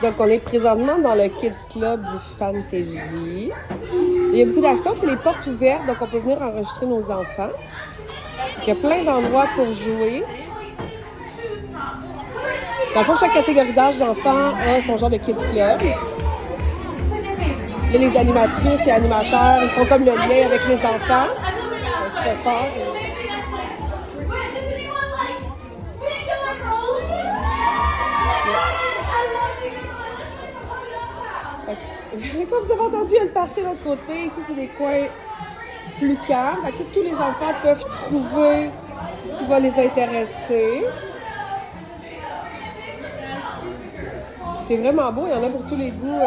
Donc, on est présentement dans le Kids Club du Fantasy. Il y a beaucoup d'actions, c'est les portes ouvertes, donc on peut venir enregistrer nos enfants. Il y a plein d'endroits pour jouer. Dans le fond, chaque catégorie d'âge d'enfants a son genre de Kids Club. Là, les animatrices et animateurs, ils font comme le lien avec les enfants. C'est très fort. Comme vous avez entendu, il y a le party de l'autre côté. Ici, c'est des coins plus calmes. Fait que, tous les enfants peuvent trouver ce qui va les intéresser. C'est vraiment beau. Il y en a pour tous les goûts.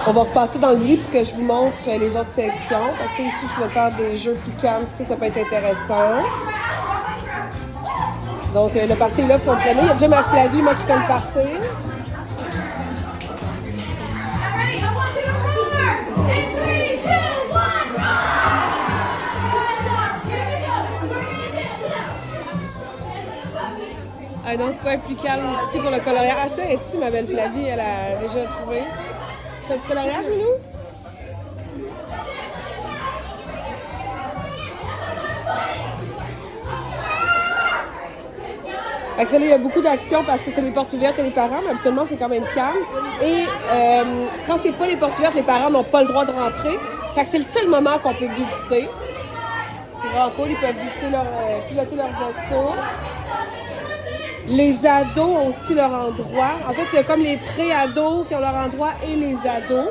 On va repasser dans le livre pour que je vous montre les autres sections. Fait que, ici, si vous voulez faire des jeux plus calmes, ça peut être intéressant. Donc, le party là, vous comprenez. Il y a déjà ma Flavie, moi, qui fait le party. Un autre coin plus calme ici pour le coloriage. Ah tiens, ici, ma belle Flavie, elle a déjà trouvé. Tu fais du coloriage, Minou? Fait que ça, là, il y a beaucoup d'actions parce que c'est les portes ouvertes et les parents, mais habituellement, c'est quand même calme. Et quand c'est pas les portes ouvertes, les parents n'ont pas le droit de rentrer. Fait que c'est le seul moment qu'on peut visiter. C'est vraiment cool, ils peuvent visiter piloter leur vaisseau. Les ados ont aussi leur endroit. En fait, il y a comme les pré-ados qui ont leur endroit et les ados.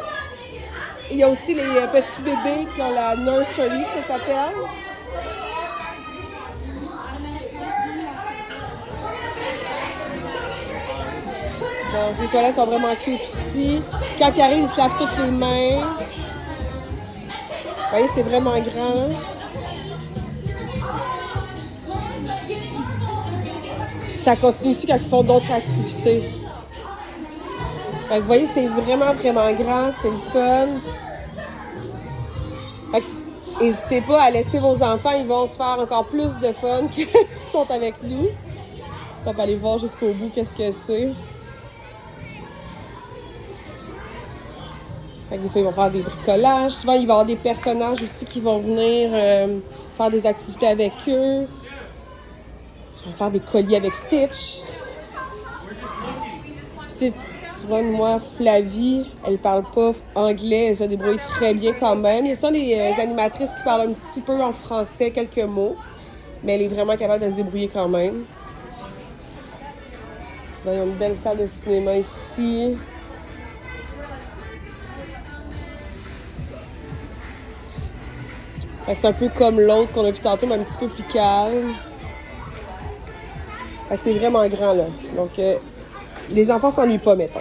Et il y a aussi les petits bébés qui ont la nursery, ça s'appelle. Donc, les toilettes sont vraiment cute aussi. Quand ils arrivent, ils se lavent toutes les mains. Vous voyez, c'est vraiment grand. Ça continue aussi quand ils font d'autres activités. Fait que vous voyez, c'est vraiment, vraiment grand. C'est le fun. Fait que n'hésitez pas à laisser vos enfants. Ils vont se faire encore plus de fun que s'ils sont avec nous. On va aller voir jusqu'au bout qu'est-ce que c'est. Fait que des fois, ils vont faire des bricolages. Souvent, il va y avoir des personnages aussi qui vont venir faire des activités avec eux. Je vais faire des colliers avec Stitch. Puis, tu vois, moi, Flavie, elle parle pas anglais. Elle se débrouille très bien quand même. Il y a des animatrices qui parlent un petit peu en français, quelques mots. Mais elle est vraiment capable de se débrouiller quand même. Tu vois, il y a une belle salle de cinéma ici. C'est un peu comme l'autre qu'on a vu tantôt, mais un petit peu plus calme. C'est vraiment grand, là. Donc, les enfants s'ennuient pas, mettons.